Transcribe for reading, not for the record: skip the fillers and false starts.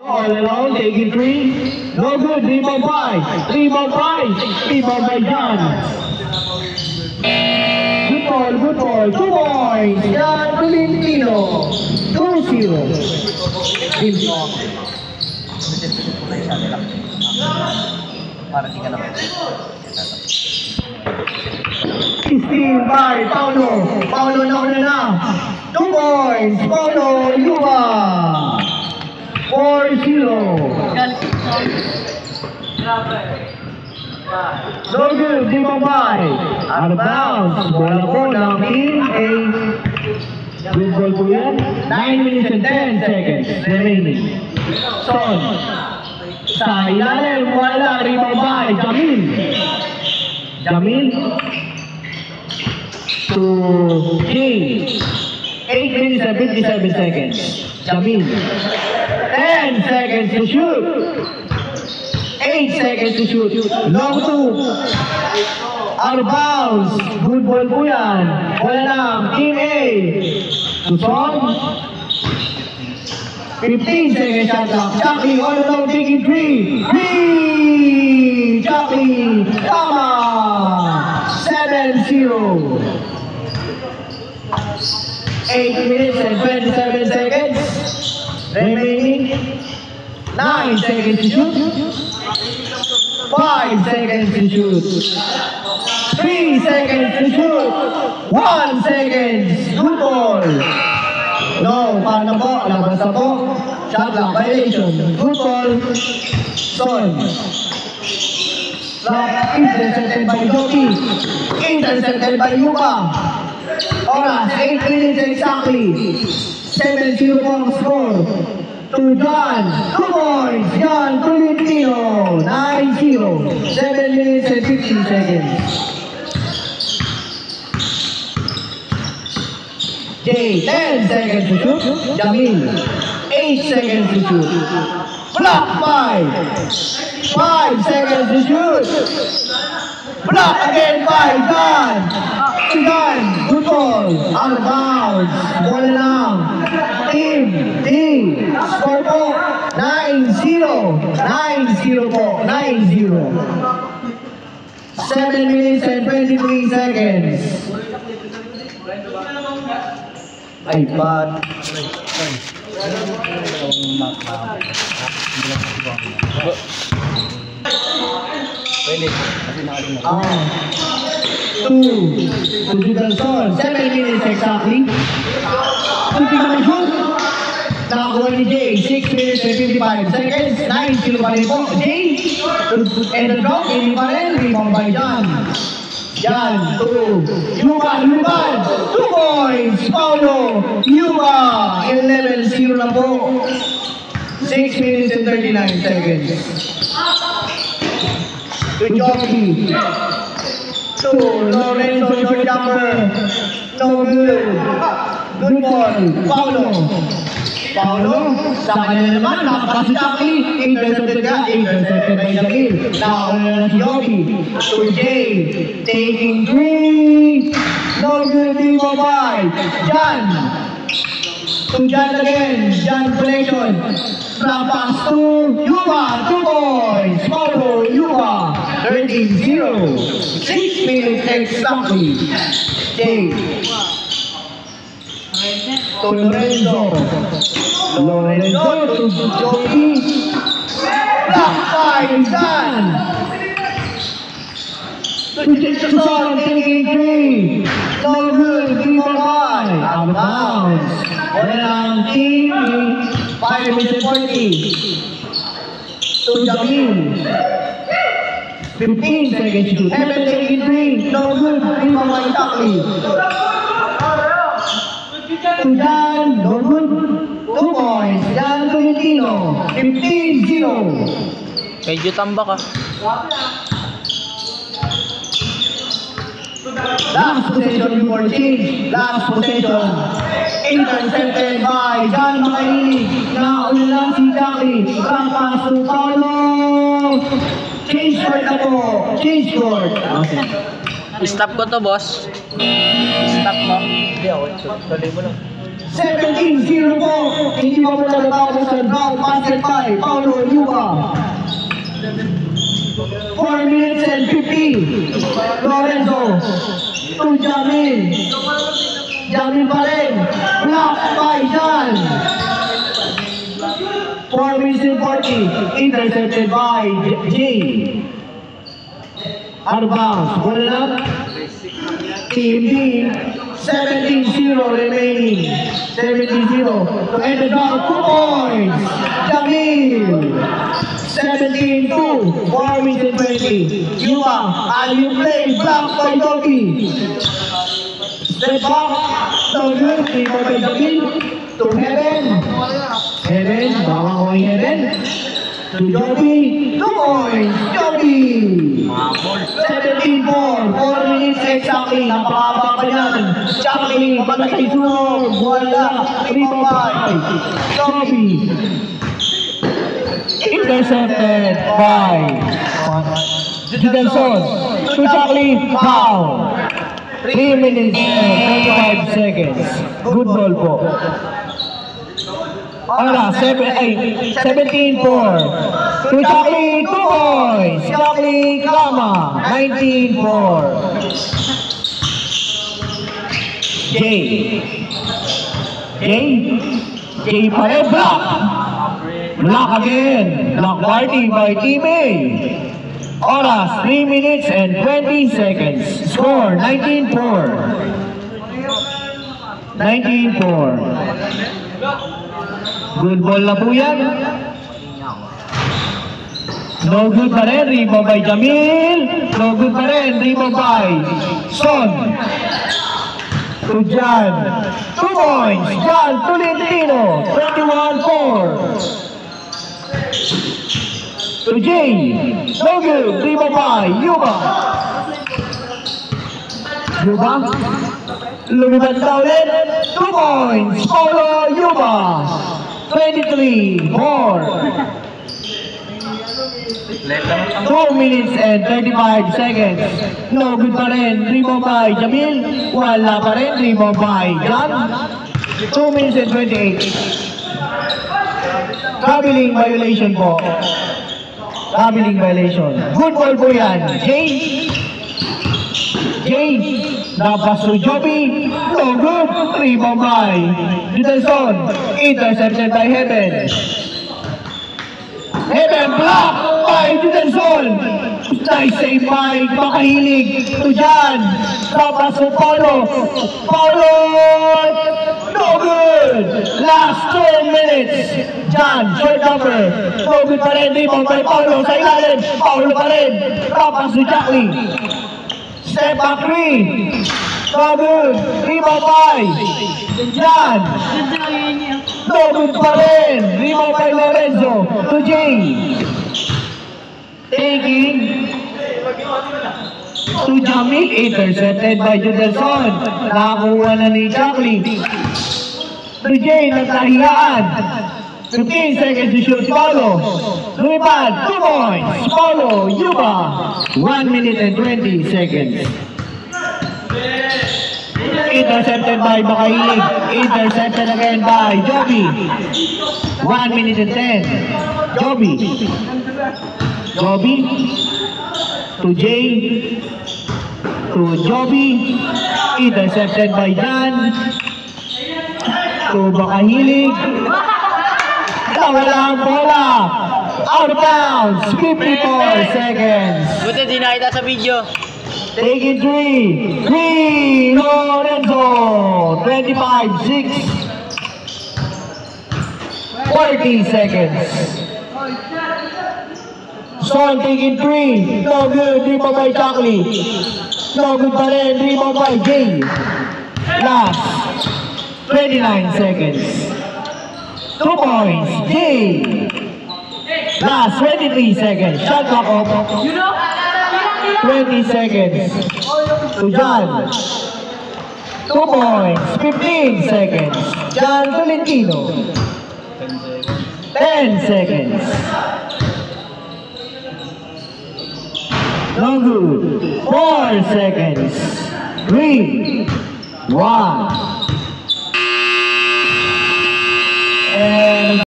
All alone, taking three. No good, rebound by. Rebound by Jan. Good ball, 2 points. Jan Tolentino. 2-0. Team talk. Steal by Paulo. Paulo na. 2 points. Paulo Yuba. 4-0. No good, di Mumbai. Out of bounds. Bola po ng Team A. Good ball po yan. 9 minutes and 10 seconds remaining. Son. Sa ilalim, wala rin Mumbai. Jamil. To G. 8 minutes and 57 seconds. Jamil. 10 seconds to shoot. 8 seconds to shoot. Long two. Out of bounds. Good ball po yan. Wala lang. Team A. Suson. 15 seconds shot clock. Chucky all along taking 3. Chucky. Tama. 7-0. 8 minutes and 27 seconds. Remaining 9 seconds to shoot. 5 seconds to shoot. 3 seconds to shoot. 1 second. Good ball. No, paano po? Labas na po. Shot clock violation. Good ball. Son. Intercepted by Joki. Intercepted by Yuba. Oras, 8 minutes exactly. 7-0 po ang score. To John, 2 points. John Tolentino, 9-0. 7 minutes and 15 seconds. Jay, 10 seconds to shoot. Jamil, 8 seconds to shoot. Block 5. 5 seconds to shoot. Block again 5. John, good ball. Out of bounds. Bola lang. Team D. Score po. 9-0. 9-0 po. 9-0. 7 minutes and 23 seconds. iPad. Pwede. 2. Son. 7 minutes exactly. Shooting na shoot. Nakakuha ni Jay. 6 minutes and 55 seconds. 9-0 pa rin po. Jay. And the drop. Hindi pa rin. Rebound by John. John. 2. Yuba. 2 points. Paulo. Yuba. 11-0 na po. 6 minutes and 39 seconds. To Jockey. 2. Lorenzo short jumper. No good. Good ball. Paulo. Sa kanya naman, nakapasa si Jockey. Intercepted by Jamil. Nakakuha na si Jockey. To Jay. Taking 3. No good, di mobile. John. To John again. John collection. Pass to Yuba. 2 points. Paulo, Yuba. 13-0. 6 minutes exactly. Jay. To Lorenzo to Jockey. Block 5. Done. To Son. Taking 3. No good. 3 more high. Out of bounds. Wala lang team. 5 minutes and 40. To Jamil. 15 seconds to shoot. Heaven taking 3. No good. 3 more high. Chucky. To Jan. No good. 2 points. Jan Tolentino. 15-0. Medyo tambak ah. Last possession before change. Last possession. Intercepted by John Macaini. Naulan si Jackie. Pass to Paulo. Change court na po. Change court. Okay. Stop ko to, boss. Stop mo. Hindi ako. Tuloy mo lang. 17-0 po. Hindi mo muna natapos ang round basket by Paulo Yuba. 4 minutes and 50. Lorenzo to Jamil. Jamil pa rin. Block by Jan. 4 minutes and 40. Intercepted by Jay. Out of bounds. What it up? Team D. 17-0 remaining. 17-0 to end the round. 2 points. Jamil. 17-2. 4 minutes and 20. Yuba. And you play block by Yogi. Step back. So good. Team by Jamil. To Heaven. Heaven. Baka ko ay Heaven. To Joby. 2 points. Joby. 17-4. 4 minutes exactly. Napakaba pa yan. Jacqueline. Pagkatay sunod. Wala. 3-5. Joby. Intercepted by Jidelson. To Jacqueline. Foul. 3 minutes and 25 seconds. Good ball po. Ala, 17-4. To Jacqueline, 2 points. Jacqueline Kama, 19-4. Jay pa rin, block. Block again. Block party by Team A. Oras, 3 minutes and 20 seconds. Score, 19-4. 19-4. Good ball na po yan. No good pa rin. Rebound by Jamil. No good pa rin. Rebound by Son. To Jan. 2 points. Jan Tolentino. 21-4. To Jay. No good. Rebound by Yuba. Yuba. Lumipad na ulit. 2 points. Paulo Yuba. 23-4. 2 minutes and 35 seconds. No good pa rin. Rebound by Jamil. Wala pa rin. Rebound by Jan. 2 minutes and 28. Traveling violation po. Traveling violation. Good ball po yan. Jay. Napas to Joby. No good. Rebound by Jidelson. Intercepted by Heaven. Heaven block by Jidelson. Nice save by Makahilig to Jan. Napas to Paulo. No good. Last 2 minutes. Jan, short number. No good pa rin. Rebound by Paulo sa ilalim. Paulo pa rin. Napas to Jacqueline. Step back 3. No good. Rebound by Jan. No good pa rin. Rebound by Lorenzo. To Jay. Taking. To Jamil. Intercepted by Jidelson. Nakakuha na ni Jacqueline. To Jay. Nagkahiyaan. 15 seconds to shoot. Paulo. Lumipad. 2 points. Paulo Yuba. 1 minute and 20 seconds. Intercepted by Makahilig. Intercepted again by Joby. 1 minute and 10. Joby. To Jay. To Joby. Intercepted by Jan. To Makahilig. Nawala ang bola. Out of bounds. 54 seconds. Buti di nakita sa video. Taking 3. Lorenzo. 25-6. 40 seconds. Son taking 3. No good. Rebound by Jacqueline. No good pa rin. Rebound by Jay. Last 29 seconds. 2 points. Jay. Last 23 seconds. Shot clock off. 20 seconds. To Jan. 2 points. 15 seconds. Jan Tolentino. 10 seconds. No good. 4 seconds. 3, 1.